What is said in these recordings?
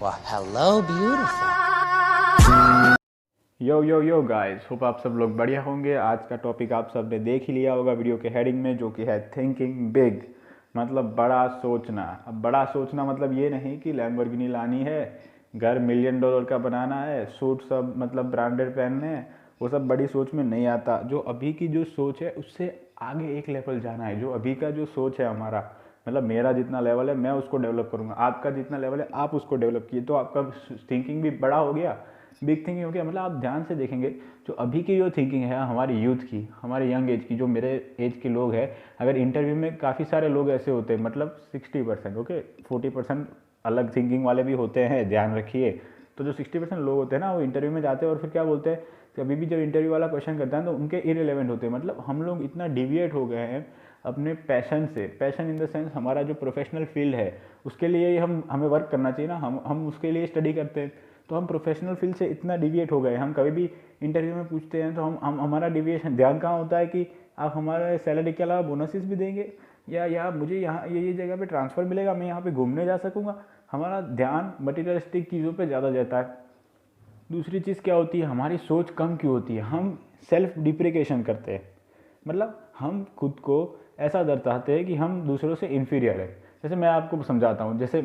Well, hello, beautiful. Yo guys, hope आप सब लोग बढ़िया होंगे। आज का टॉपिक आप सब ने देख ही लिया होगा वीडियो के हेडिंग में, जो कि है थिंकिंग बिग। मतलब बड़ा सोचना। अब बड़ा सोचना मतलब ये नहीं कि लैम्बोर्गिनी लानी है, घर $1,000,000 का बनाना है, सूट सब मतलब ब्रांडेड पहनने हैं। वो सब बड़ी सोच में नहीं आता। जो अभी की जो सोच है उससे आगे एक लेवल जाना है। जो अभी का जो सोच है हमारा, मतलब मेरा जितना लेवल है मैं उसको डेवलप करूँगा, आपका जितना लेवल है आप उसको डेवलप किए, तो आपका थिंकिंग भी बड़ा हो गया, बिग थिंकिंग हो गया। मतलब आप ध्यान से देखेंगे, जो अभी की जो थिंकिंग है हमारी यूथ की, हमारे यंग एज की, जो मेरे एज के लोग हैं, अगर इंटरव्यू में काफ़ी सारे लोग ऐसे होते हैं, मतलब 60%, ओके, 40% अलग थिंकिंग वाले भी होते हैं, ध्यान रखिए। तो जो 60% लोग होते हैं ना, वो इंटरव्यू में जाते हैं और फिर क्या बोलते हैं, कभी भी जब इंटरव्यू वाला क्वेश्चन करता है तो उनके इरेलीवेंट होते हैं। मतलब हम लोग इतना डिविएट हो गए हैं अपने पैशन से। पैशन इन द सेंस हमारा जो प्रोफेशनल फील्ड है उसके लिए हम हमें वर्क करना चाहिए ना, हम उसके लिए स्टडी करते हैं। तो हम प्रोफेशनल फील्ड से इतना डिविएट हो गए, हम कभी भी इंटरव्यू में पूछते हैं तो हम हमारा डिविएशन ध्यान कहाँ होता है कि आप हमारे सैलरी के अलावा बोनसेस भी देंगे, या मुझे यहाँ ये जगह पे ट्रांसफ़र मिलेगा, मैं यहाँ पे घूमने जा सकूँगा। हमारा ध्यान मटीरियलिस्टिक चीज़ों पे ज़्यादा जाता है। दूसरी चीज़ क्या होती है, हमारी सोच कम क्यों होती है, हम सेल्फ डिप्रिकेशन करते हैं। मतलब हम खुद को ऐसा दर्शाते हैं कि हम दूसरों से इन्फीरियर है। जैसे मैं आपको समझाता हूँ, जैसे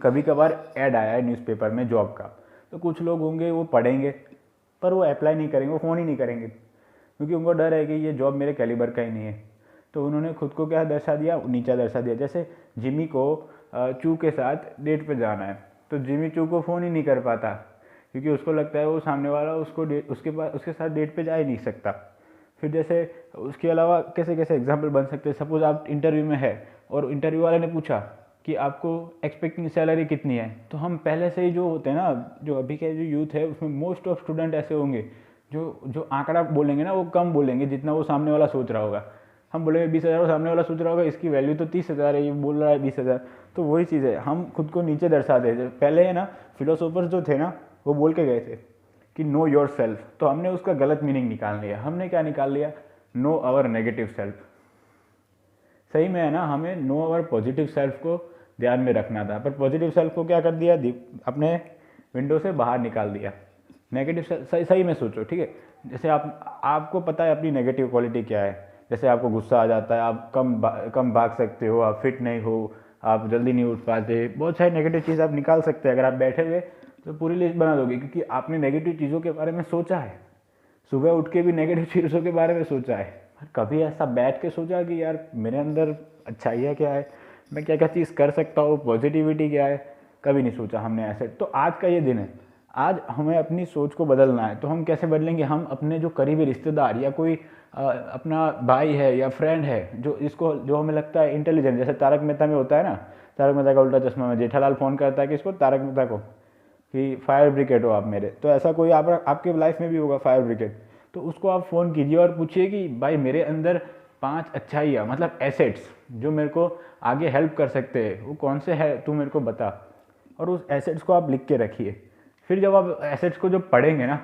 कभी कभार ऐड आया है न्यूज़पेपर में जॉब का, तो कुछ लोग होंगे वो पढ़ेंगे पर वो अप्लाई नहीं करेंगे, वो फ़ोन ही नहीं करेंगे, क्योंकि उनको डर है कि ये जॉब मेरे कैलिबर का ही नहीं है। तो उन्होंने खुद को क्या दर्शा दिया, नीचा दर्शा दिया। जैसे जिमी को चू के साथ डेट पे जाना है, तो जिमी चू को फ़ोन ही नहीं कर पाता, क्योंकि उसको लगता है वो सामने वाला उसको उसके साथ डेट पे जा ही नहीं सकता। फिर जैसे उसके अलावा कैसे कैसे एग्जाम्पल बन सकते हैं। सपोज आप इंटरव्यू में है और इंटरव्यू वाले ने पूछा कि आपको एक्सपेक्टिंग सैलरी कितनी है, तो हम पहले से ही जो होते हैं ना, जो अभी के जो यूथ है उसमें मोस्ट ऑफ स्टूडेंट ऐसे होंगे जो जो आंकड़ा बोलेंगे ना वो कम बोलेंगे जितना वो सामने वाला सोच रहा होगा। हम बोलेंगे 20,000, वो सामने वाला सोच रहा होगा इसकी वैल्यू तो 30,000 है, ये बोल रहा है 20,000। तो वही चीज़ है, हम खुद को नीचे दर्शाते थे। पहले है ना, फिलोसोफर्स जो थे ना वो बोल के गए थे कि नो योर सेल्फ, तो हमने उसका गलत मीनिंग निकाल लिया। हमने क्या निकाल लिया, नो आवर नेगेटिव सेल्फ। सही में है ना, हमें नो आवर पॉजिटिव सेल्फ को ध्यान में रखना था, पर पॉजिटिव सेल्फ को क्या कर दिया, अपने विंडो से बाहर निकाल दिया। नेगेटिव सेल्फ सही सही में सोचो, ठीक है। जैसे आपको पता है अपनी नेगेटिव क्वालिटी क्या है। जैसे आपको गुस्सा आ जाता है, आप कम भाग सकते हो, आप फिट नहीं हो, आप जल्दी नहीं उठ पाते, बहुत सारी नेगेटिव चीज़ आप निकाल सकते हैं। अगर आप बैठे हुए तो पूरी लिस्ट बना दोगे, क्योंकि आपने नेगेटिव चीज़ों के बारे में सोचा है। सुबह उठ के भी नेगेटिव चीज़ों के बारे में सोचा है। कभी ऐसा बैठ के सोचा कि यार मेरे अंदर अच्छाइयाँ क्या है, मैं क्या क्या चीज़ कर सकता हूँ, पॉजिटिविटी क्या है। कभी नहीं सोचा हमने ऐसे। तो आज का ये दिन है, आज हमें अपनी सोच को बदलना है। तो हम कैसे बदलेंगे, हम अपने जो करीबी रिश्तेदार या कोई अपना भाई है या फ्रेंड है जो हमें लगता है इंटेलिजेंट, जैसे तारक मेहता में होता है ना, तारक मेहता का उल्टा चश्मा में जेठालाल फ़ोन करता है किसको, तारक मेहता को, कि फायर ब्रिगेड हो आप मेरे। तो ऐसा कोई आपके लाइफ में भी होगा फायर ब्रिगेड। तो उसको आप फ़ोन कीजिए और पूछिए कि भाई मेरे अंदर 5 अच्छाइयाँ, मतलब एसेट्स जो मेरे को आगे हेल्प कर सकते हैं, वो कौन से है तू मेरे को बता। और उस एसेट्स को आप लिख के रखिए। फिर जब आप एसेट्स को जब पढ़ेंगे ना,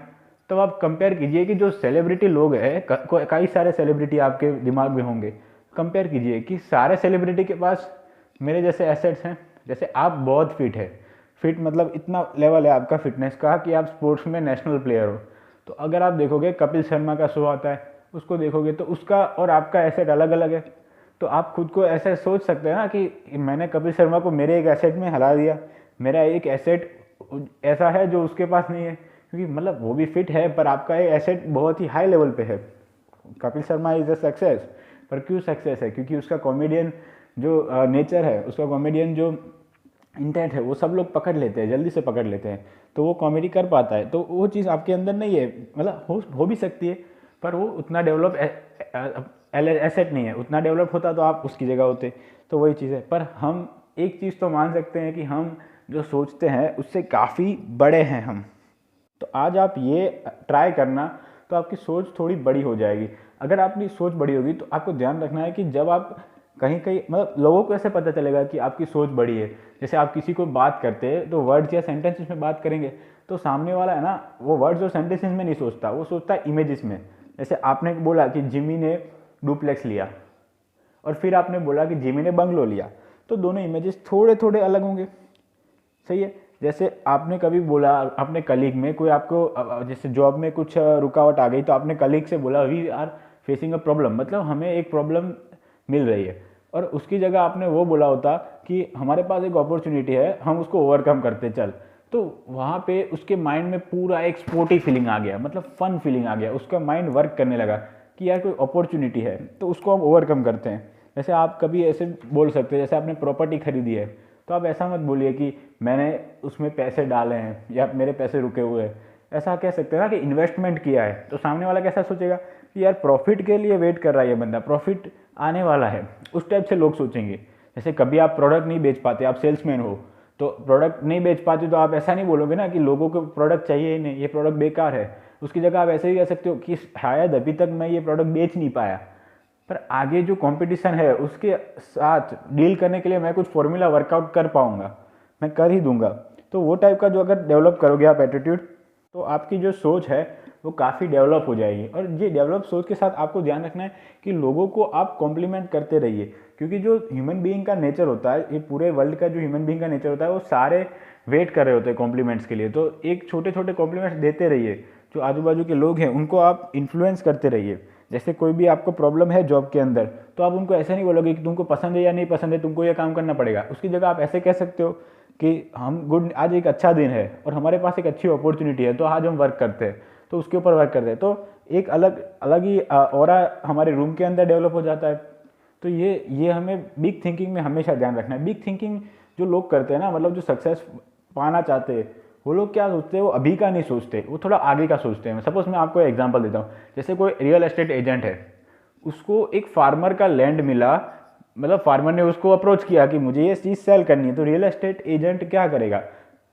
तब आप कंपेयर कीजिए कि जो सेलिब्रिटी लोग हैं, कई सारे सेलिब्रिटी आपके दिमाग में होंगे, कंपेयर कीजिए कि सारे सेलिब्रिटी के पास मेरे जैसे एसेट्स हैं। जैसे आप बहुत फिट है, फिट मतलब इतना लेवल है आपका फिटनेस का कि आप स्पोर्ट्स में नेशनल प्लेयर हो। तो अगर आप देखोगे कपिल शर्मा का शो आता है, उसको देखोगे तो उसका और आपका एसेट अलग अलग है। तो आप खुद को ऐसे सोच सकते हैं ना कि मैंने कपिल शर्मा को मेरे एक एसेट में हरा दिया, मेरा एक एसेट ऐसा है जो उसके पास नहीं है, क्योंकि मतलब वो भी फिट है पर आपका एक एसेट बहुत ही हाई लेवल पे है। Kapil Sharma is a success, पर क्यों सक्सेस है, क्योंकि उसका कॉमेडियन जो नेचर है, उसका कॉमेडियन जो इंटेंट है, वो सब लोग पकड़ लेते हैं, जल्दी से पकड़ लेते हैं, तो वो कॉमेडी कर पाता है। तो वो चीज़ आपके अंदर नहीं है, मतलब हो भी सकती है, पर वो उतना डेवलप एसेट नहीं है। उतना डेवलप होता तो आप उसकी जगह होते। तो वही चीज़ है। पर हम एक चीज़ तो मान सकते हैं कि हम जो सोचते हैं उससे काफ़ी बड़े हैं हम। तो आज आप ये ट्राई करना, तो आपकी सोच थोड़ी बड़ी हो जाएगी। अगर आपकी सोच बड़ी होगी तो आपको ध्यान रखना है कि जब आप कहीं कहीं, मतलब लोगों को ऐसे पता चलेगा कि आपकी सोच बड़ी है। जैसे आप किसी को बात करते हैं तो वर्ड्स या सेंटेंसेस में बात करेंगे, तो सामने वाला है ना, वो वर्ड्स और सेंटेंसेस में नहीं सोचता, वो सोचता है इमेजेस में। जैसे आपने बोला कि जिमी ने डुप्लेक्स लिया, और फिर आपने बोला कि जिमी ने बंगलो लिया, तो दोनों इमेजेस थोड़े थोड़े अलग होंगे, सही है। जैसे आपने कभी बोला अपने कलीग में, कोई आपको जैसे जॉब में कुछ रुकावट आ गई तो आपने कलीग से बोला we are facing a problem, मतलब हमें एक प्रॉब्लम मिल रही है, और उसकी जगह आपने वो बोला होता कि हमारे पास एक अपॉर्चुनिटी है, हम उसको ओवरकम करते चल, तो वहाँ पे उसके माइंड में पूरा एक स्पोर्टी फीलिंग आ गया, मतलब फन फीलिंग आ गया, उसका माइंड वर्क करने लगा कि यार कोई अपॉर्चुनिटी है तो उसको हम ओवरकम करते हैं। जैसे आप कभी ऐसे बोल सकते हैं, जैसे आपने प्रॉपर्टी खरीदी है तो आप ऐसा मत बोलिए कि मैंने उसमें पैसे डाले हैं या मेरे पैसे रुके हुए हैं, ऐसा कह सकते हैं ना कि इन्वेस्टमेंट किया है, तो सामने वाला कैसा सोचेगा कि यार प्रॉफिट के लिए वेट कर रहा है ये बंदा, प्रॉफिट आने वाला है, उस टाइप से लोग सोचेंगे। जैसे कभी आप प्रोडक्ट नहीं बेच पाते, आप सेल्समैन हो, तो प्रोडक्ट नहीं बेच पाते तो आप ऐसा नहीं बोलोगे ना कि लोगों को प्रोडक्ट चाहिए ही नहीं, ये प्रोडक्ट बेकार है, उसकी जगह आप ऐसे ही कह सकते हो कि शायद अभी तक मैं ये प्रोडक्ट बेच नहीं पाया, पर आगे जो कंपटीशन है उसके साथ डील करने के लिए मैं कुछ फॉर्मूला वर्कआउट कर पाऊंगा, मैं कर ही दूंगा। तो वो टाइप का जो अगर डेवलप करोगे आप एटीट्यूड, तो आपकी जो सोच है वो काफ़ी डेवलप हो जाएगी। और ये डेवलप सोच के साथ आपको ध्यान रखना है कि लोगों को आप कॉम्प्लीमेंट करते रहिए, क्योंकि जो ह्यूमन बीइंग का नेचर होता है, ये पूरे वर्ल्ड का जो ह्यूमन बीइंग का नेचर होता है, वो सारे वेट कर रहे होते हैं कॉम्प्लीमेंट्स के लिए। तो एक छोटे छोटे कॉम्प्लीमेंट्स देते रहिए, जो आजू बाजू के लोग हैं उनको आप इन्फ्लुएंस करते रहिए। जैसे कोई भी आपको प्रॉब्लम है जॉब के अंदर, तो आप उनको ऐसे नहीं बोलोगे कि तुमको पसंद है या नहीं पसंद है, तुमको ये काम करना पड़ेगा, उसकी जगह आप ऐसे कह सकते हो कि हम गुड, आज एक अच्छा दिन है और हमारे पास एक अच्छी अपॉर्चुनिटी है, तो आज हम वर्क करते हैं, तो उसके ऊपर वर्क करते हैं, तो एक अलग अलग ही ऑरा हमारे रूम के अंदर डेवलप हो जाता है। तो ये हमें बिग थिंकिंग में हमेशा ध्यान रखना है। बिग थिंकिंग जो लोग करते हैं ना, मतलब जो सक्सेस पाना चाहते हैं, वो लोग क्या सोचते हैं, वो अभी का नहीं सोचते, वो थोड़ा आगे का सोचते हैं। सपोज मैं आपको एग्जांपल देता हूँ, जैसे कोई रियल एस्टेट एजेंट है, उसको एक फार्मर का लैंड मिला, मतलब फार्मर ने उसको अप्रोच किया कि मुझे ये चीज़ सेल करनी है, तो रियल एस्टेट एजेंट क्या करेगा,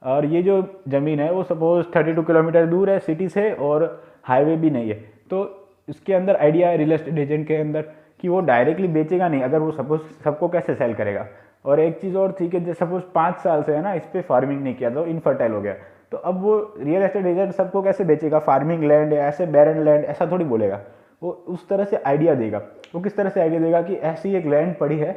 और ये जो ज़मीन है वो सपोज 32 किलोमीटर दूर है सिटी से और हाईवे भी नहीं है, तो इसके अंदर आइडिया है रियल एस्टेट एजेंट के अंदर कि वो डायरेक्टली बेचेगा नहीं, अगर वो सपोज सबको कैसे सेल करेगा। और एक चीज़ और थी कि जैसे सपोज 5 साल से है ना इस पर फार्मिंग नहीं किया, तो इनफर्टाइल हो गया, तो अब वो रियल एस्टेट एजेंट सबको कैसे बेचेगा, फार्मिंग लैंड है ऐसे बैरन लैंड, ऐसा थोड़ी बोलेगा, वो उस तरह से आइडिया देगा। वो किस तरह से आइडिया देगा कि ऐसी एक लैंड पड़ी है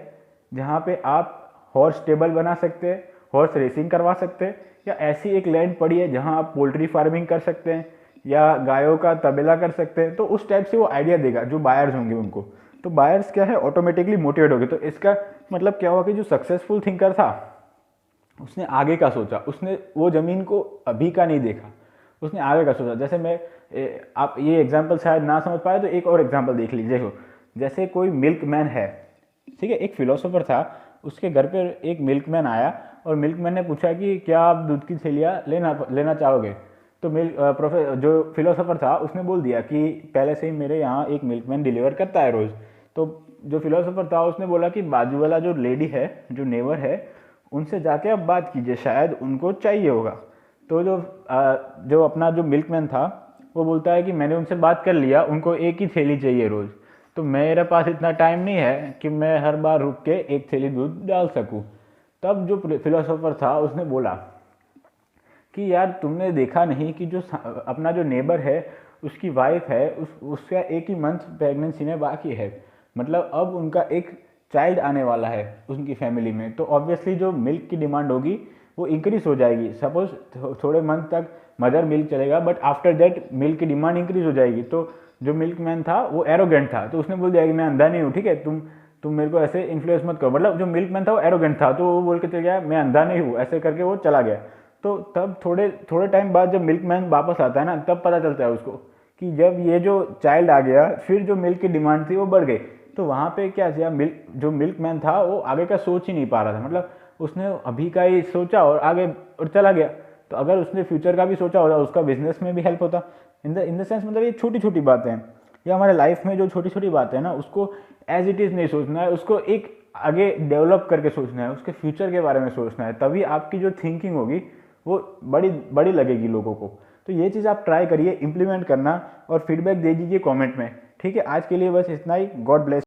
जहाँ पे आप हॉर्स स्टेबल बना सकते हैं, हॉर्स रेसिंग करवा सकते हैं, या ऐसी एक लैंड पड़ी है जहाँ आप पोल्ट्री फार्मिंग कर सकते हैं या गायों का तबेला कर सकते हैं। तो उस टाइप से वो आइडिया देगा जो बायर्स होंगे उनको, तो बायर्स क्या है ऑटोमेटिकली मोटिवेट हो गए। तो इसका मतलब क्या हुआ कि जो सक्सेसफुल थिंकर था उसने आगे का सोचा, उसने वो ज़मीन को अभी का नहीं देखा, उसने आगे का सोचा। जैसे मैं आप ये एग्जांपल शायद ना समझ पाए तो एक और एग्जांपल देख लीजिए। देखो जैसे कोई मिल्कमैन है, ठीक है, एक फिलोसोफर था, उसके घर पर एक मिल्कमैन आया और मिल्कमैन ने पूछा कि क्या आप दूध की थैलियाँ लेना चाहोगे। तो जो फिलोसोफर था उसने बोल दिया कि पहले से ही मेरे यहाँ एक मिल्कमैन डिलीवर करता है रोज़। तो जो फिलोसोफर था उसने बोला कि बाजू वाला जो लेडी है, जो नेबर है, उनसे जाके आप बात कीजिए, शायद उनको चाहिए होगा। तो जो अपना जो मिल्कमैन था वो बोलता है कि मैंने उनसे बात कर लिया, उनको एक ही थैली चाहिए रोज़, तो मेरे पास इतना टाइम नहीं है कि मैं हर बार रुक के एक थैली दूध डाल सकूं। तब जो फिलोसोफर था उसने बोला कि यार तुमने देखा नहीं कि जो अपना जो नेबर है उसकी वाइफ है, उसका एक ही मंथ प्रेगनेंसी में बाकी है, मतलब अब उनका एक चाइल्ड आने वाला है उनकी फैमिली में, तो ऑब्वियसली जो मिल्क की डिमांड होगी वो इंक्रीज हो जाएगी। सपोज थोड़े मंथ तक मदर मिल्क चलेगा, बट आफ्टर दैट मिल्क की डिमांड इंक्रीज हो जाएगी। तो जो मिल्कमैन था वो एरोगेंट था, तो उसने बोल दिया कि मैं अंधा नहीं हूँ, ठीक है, तुम मेरे को ऐसे इन्फ्लुएंस मत करो। मतलब जो मिल्कमैन था वो एरोगेंट था, तो वो बोल के चल गया मैं अंधा नहीं हूँ, ऐसे करके वो चला गया। तो तब थोड़े टाइम बाद जब मिल्कमैन वापस आता है ना, तब पता चलता है उसको कि जब ये जो चाइल्ड आ गया फिर जो मिल्क की डिमांड थी वो बढ़ गई। तो वहाँ पे क्या किया, जो मिल्कमैन था वो आगे का सोच ही नहीं पा रहा था, मतलब उसने अभी का ही सोचा और आगे और चला गया। तो अगर उसने फ्यूचर का भी सोचा होता उसका बिजनेस में भी हेल्प होता। इन द सेंस मतलब ये छोटी छोटी बातें हैं, या हमारे लाइफ में जो छोटी छोटी बातें हैं ना, उसको एज इट इज़ नहीं सोचना है, उसको एक आगे डेवलप करके सोचना है, उसके फ्यूचर के बारे में सोचना है, तभी आपकी जो थिंकिंग होगी वो बड़ी बड़ी लगेगी लोगों को। तो ये चीज़ आप ट्राई करिए, इम्प्लीमेंट करना और फीडबैक दे दीजिए कमेंट में। ठीक है, आज के लिए बस इतना ही। God bless.